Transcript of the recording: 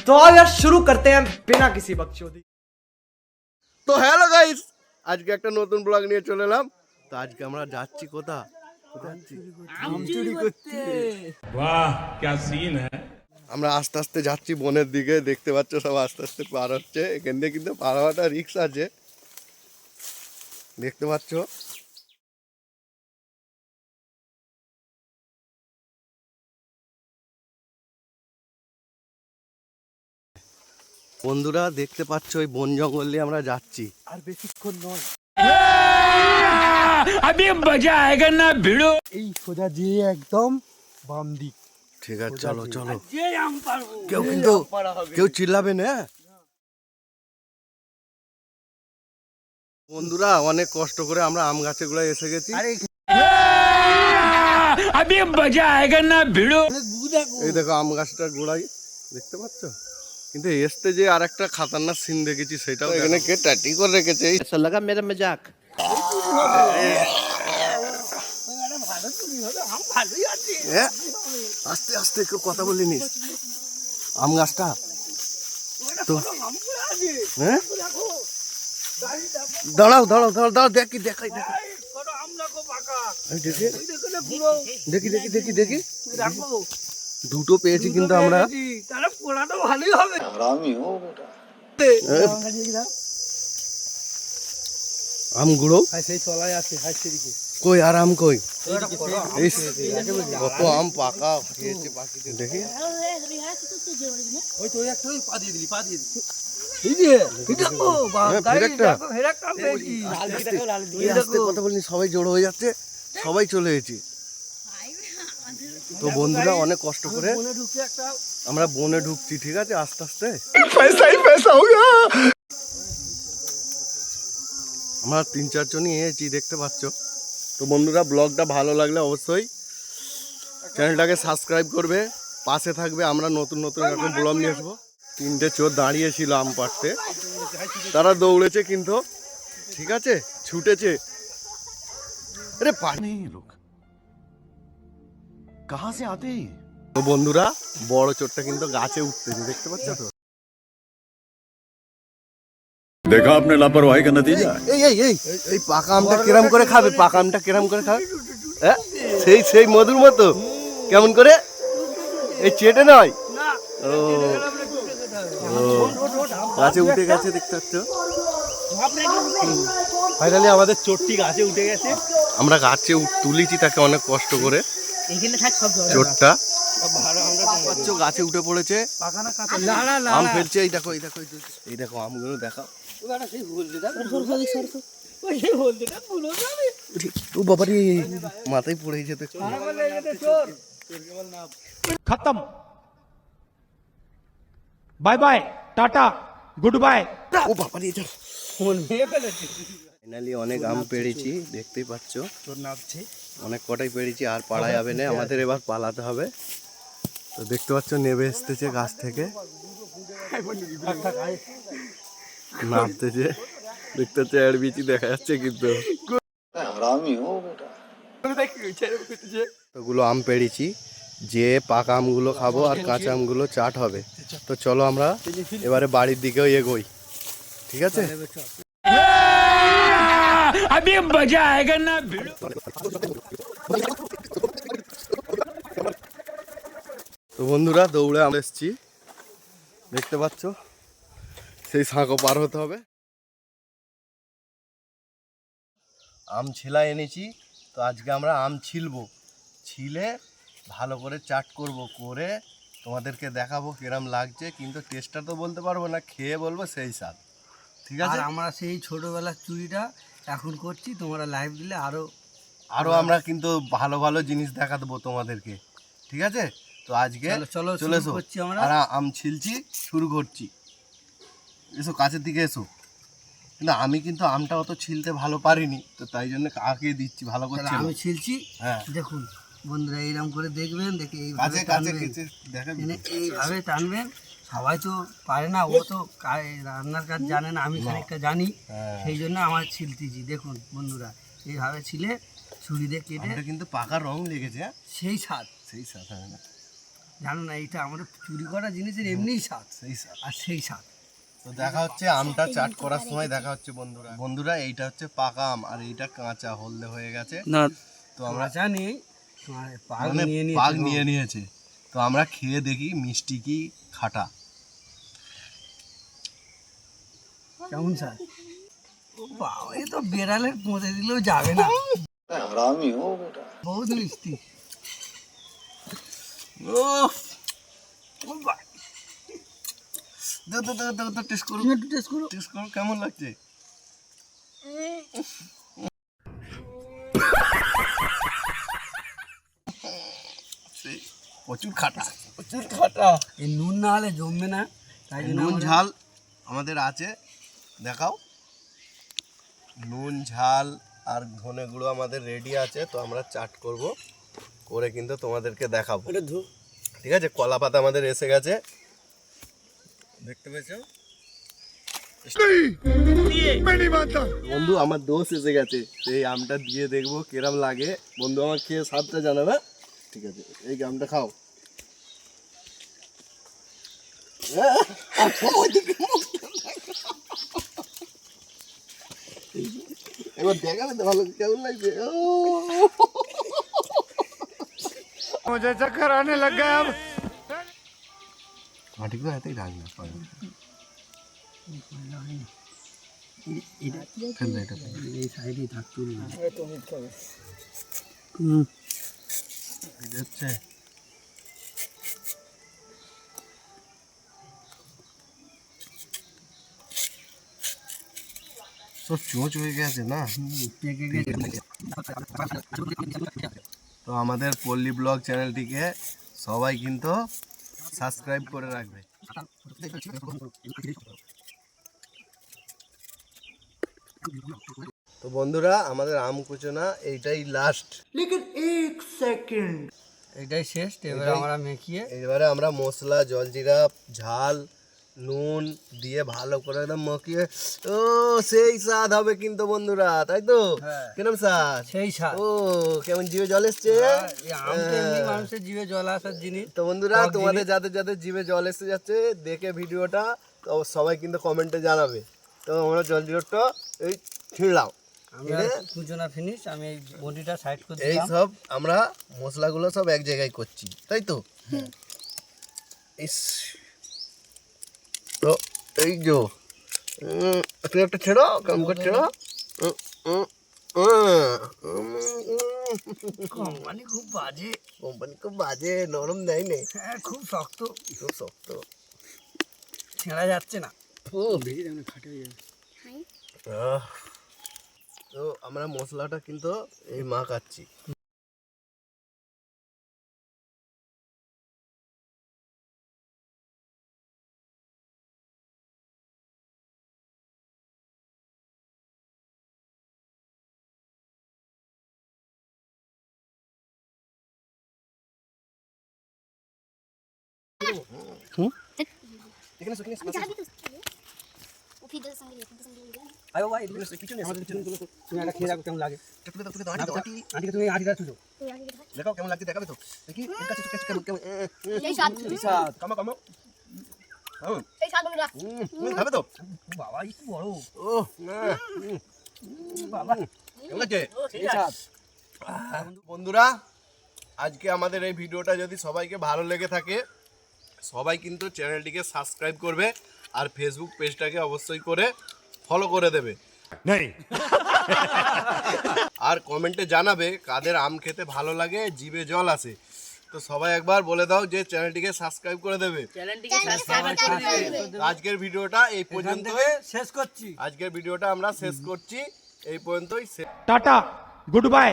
तो आज यार शुरू करते हैं बिना किसी बकचोदी। তো হ্যালো গাইস, আজকে একটা নতুন ব্লগ নিয়ে চলে এলাম। তো আজকে আমরা যাচ্ছি কোথায় वाह क्या सीन है। আমরা আস্তে আস্তে যাচ্ছি বনের দিকে, দেখতে পাচ্ছ সব আস্তে আস্তে পার হচ্ছে। এখান থেকে কিন্তু পার হওয়াটা রিক্স আছে, দেখতে পাচ্ছ। বন্ধুরা দেখতে পাচ্ছ ওই বন জঙ্গল দিয়ে আমরা যাচ্ছি, আর বেশিক্ষণ নয়। अभी मजा आएगा ना भिड़ो। এই সোজা যেয়ে একদম বাম দিক। ঠিক আছে চলো চলো, কেউ চিল্লাবে না। বন্ধুরা অনেক কষ্ট করে আমরা আম গাছে গুলো এসে গেছি। अभी मजा आएगा ना भिड़ो। এই দেখো আম গাছটার গোড়ায়, দেখতে পাচ্ছ। কিন্তু এসতে যে আর একটা খাতারনাক সিন দেখেছি, সেটাও এখানে কে টাটি করে রেখেছে। ऐसा लगा मेरा मजाक। আস্তে আস্তে কেউ কথা বলিনি। আম গাছটা তো হ্যাঁ, দাঁড়াও দাঁড়াও দাঁড়াও দাঁড়াও, দেখি দেখাই দেখাই দেখি দেখি দেখি দেখি দুটো পেয়েছি কিন্তু আমরা। আম গুঁড়ো কই, আর আম কই? কত আম পাকা খেয়েছে পাখিতে, দেখি কথা বলিনি, সবাই জড়ো হয়ে যাচ্ছে, সবাই চলে এসেছি। তো বন্ধুরা অনেক কষ্ট করে আমরা বনে ঢুকছি, ঠিক আছে আস্তে আস্তে। আমরা 3-4 জনই এসেছি, দেখতে পাচ্ছ। তো বন্ধুরা ব্লগটা ভালো লাগলে অবশ্যই চ্যানেলটাকে সাবস্ক্রাইব করবে, পাশে থাকবে। আমরা নতুন নতুন এরকম ব্লগ নিয়ে আসবো। 3টে চোর দাঁড়িয়েছিল আম পাড়তে, তারা দৌড়েছে কিন্তু, ঠিক আছে ছুটেছে। আরে পানি লোক কাহা সে আতে। তো বন্ধুরা বড় চোরটা কিন্তু গাছে উঠতেছে, দেখতে পাচ্ছ তো। देखा आपने लापरवाही का नतीजा। এই এই এই এই পাকা আমটা কেরাম করে খাবে, পাকা আমটা কেরাম করে খাবে, হ্যাঁ সেই সেই মধুর মতো। কেমন করে? এই চেটে নয়, ও গাছে উঠে গেছে, দেখতে পাচ্ছ। ফাইনালি আমাদের চোরটি গাছে উঠে গেছে। আমরা গাছে তুলেছি তাকে অনেক কষ্ট করে, চোরটা পাচ্ছ গাছে উঠে পড়েছে, আম ফেলছে। এই দেখো এই দেখো এই দেখো আমগুলো দেখাও। ও বাবারে মাথায় পড়ে যেতে। खत्म। Bye bye tata good bye. ও বাবারে ফাইনালি অনেক আম পেড়েছি, দেখতেই পাচ্ছ। অনেক কটাই পেড়েছি, আর পাড়া যাবে না, আমাদের এবার পালাতে হবে। তো দেখতে পাচ্ছ নেবে এসতেছে গাছ থেকে, নামতেছে, দেখতে পাচ্ছ এর বিচি দেখা যাচ্ছে কিন্তু। ওগুলো আম পেড়েছি, যে পাকা আমগুলো খাবো আর কাঁচা আমগুলো চাট হবে। তো চলো আমরা এবারে বাড়ির দিকেও এগোই, ঠিক আছে। अभी मजा आएगा ना भिड़ो। তো বন্ধুরা দৌড়ে আমরা এসেছি, দেখতে পাচ্ছ। সেই সাঁকো পার হতে হবে। আম ছিলা এনেছি, তো আজকে আমরা আম ছিলবো, ছিলে ভালো করে চাট করব, করে তোমাদেরকে দেখাবো কিরম লাগছে। কিন্তু টেস্টটা তো বলতে পারবো না, খেয়ে বলবো সেই স্বাদ, ঠিক আছে। আর আমরা সেই ছোটবেলার চুরিটা এখন করছি, তোমরা লাইভ দিলে আরো আমরা কিন্তু ভালো ভালো জিনিস দেখা দেবো তোমাদেরকে, ঠিক আছে। তো আজকে চলো চলে এসো, শুরু করছি আমরা। আর আম ছিলছি, শুরু করছি। এসো কাছের দিকে এসো। কিন্তু আমি কিন্তু আমটা অত ছিলতে ভালো পারিনি, তো তাই জন্য কাকে দিচ্ছি, ভালো করছি আমি ছিলছি। হ্যাঁ দেখুন বন্ধুরা এইরকম করে দেখবেন, দেখে এইভাবে কাছে কাছে টানবেন, দেখেন এইভাবে টানবেন। সবাই তো পারে না, ও তো রান্নার কাজ জানে না, আমি খানিকটা জানি, সেই জন্য আমার ছিলতেছি। দেখুন বন্ধুরা এইভাবে ছিলে ছুরি দিয়ে কেটে, কিন্তু পাকা রং লেগেছে, সেই স্বাদ সেই স্বাদ হয় না। জানো না এইটা আমাদের চুরি করা জিনিসের এমনিই স্বাদ, সেই স্বাদ। আর সেই স্বাদ। তো দেখা হচ্ছে আমটা চাট করার সময় দেখা হচ্ছে বন্ধুরা এইটা হচ্ছে পাকা আম আর এইটা কাঁচা হলদে হয়ে গেছে। না তো আমরা জানি পাক মানে নিয়ে নিয়ে পাক নিয়ে নিয়েছে, তো আমরা খেয়ে দেখি মিষ্টি কি খাটা। কেমন স্যার? ও বাবা, এ তো বেড়ালের পৌঁছে দিলেও যাবে না, বহুত মিষ্টি। ও ও বাবা, টেস্ট করো, একটু টেস্ট করো। টেস্ট করো কেমন লাগছে। সেই প্রচুর খাটা, প্রচুর খাটা। এই নুন না হলে জমবে না, তাই জন্য নুন আমরা- ঝাল আমাদের আছে, দেখাও। নুন ঝাল আর ধনে গুঁড়ো আমাদের রেডি আছে। তো আমরা চাট করব, করে কিন্তু তোমাদেরকে দেখাবো, এটা ধু। ঠিক আছে। কলা পাতা আমাদের এসে গেছে, দেখতে পেয়েছো বন্ধু, আমার দোষ এসে গেছে। এই আমটা দিয়ে দেখবো কিরম লাগে। বন্ধু আমার খেয়ে স্বাদটা জানাবে, ঠিক আছে। এই আমটা খাও। এবার দেখাবে তো ভালো কেমন লাগছে। मुझे चक्कर आने लग गया अब। ঠিক না, এতেই রাগ না পারে। ফেললে এটা এই সাইডেই থাকতো না। এটা হচ্ছে সব চোঁচ হয়ে গেছে না। পেকে গেছে। তো আমাদের পল্লী ব্লগ চ্যানেলটিকে সবাই কিন্তু সাবস্ক্রাইব করে রাখবে। তো বন্ধুরা, আমাদের আম কুচনা এইটাই লাস্ট। এটাই শেষ। এবারে আমরা মেখিয়ে এবারে আমরা মশলা, জলজিরা, ঝাল, নুন দিয়ে ভালো করে একদম মাখিয়ে, ও সেই স্বাদ হবে কিন্তু বন্ধুরা, তাই তো? হ্যাঁ। কেমন স্বাদ? সেই স্বাদ। ও কেমন জিভে জল এসছে। এই আম তো এমনি মানুষের জিভে জল আসার জিনিস। তো বন্ধুরা, টক তোমাদের জিনিস। যাদের যাদের জিভে জল এসে যাচ্ছে দেখে ভিডিওটা, তো সবাই কিন্তু কমেন্টে জানাবে। তো আমরা জলজিরাটা এই ছিঁড়লাম, আমরা কুচনা ফিনিশ। আমি এই বডিটা সাইড করে এই দিলাম। সব আমরা মশলাগুলো সব এক জায়গায় করছি, তাই তো? ইস, তো এই যে তুমি একটা ছেড়ো, কম করে ছেড়ো। কোম্পানি খুব বাজে, কোম্পানি খুব বাজে, নরম দেয় নে, হ্যাঁ খুব শক্ত, খুব শক্ত। ছেঁড়া যাচ্ছে না। তো আমরা মশলাটা কিন্তু এই মাখাচ্ছি। এখানে আমি চাবি তো ও ফিডের সঙ্গে লিখে আয় ভাই, পিছনে আমাদের পিছনে গুলো তুমি একটা খেয়ে দেখো কেমন লাগে। তুলে দাও, আঁটি। আজকে তুমি আটিটা তুলো। তুই আগে দেখা দেখাও কেমন লাগছে, দেখাবে তো দেখি। এর কাছে কেমন কেমন এই স্বাদ কামো কামো। এই স্বাদ বন্ধুরা খাবে তো? বাবা এই কি বড়, ও না, বাবা কেমন লাগছে? এই স্বাদ। বন্ধুরা, আজকে আমাদের এই ভিডিওটা যদি সবাইকে ভালো লেগে থাকে, সবাই কিন্তু চ্যানেলটিকে সাবস্ক্রাইব করবে আর ফেসবুক পেজটাকে অবশ্যই করে ফলো করে দেবে। नहीं আর কমেন্টে জানাবে কাদের আম খেতে ভালো লাগে, জিভে জল আসে। তো সবাই একবার বলে দাও যে চ্যানেলটিকে সাবস্ক্রাইব করে দেবে। আজকের ভিডিওটা এই পর্যন্ত, শেষ করছি। আজকের ভিডিওটা আমরা শেষ করছি এই পর্যন্তই। Tata good bye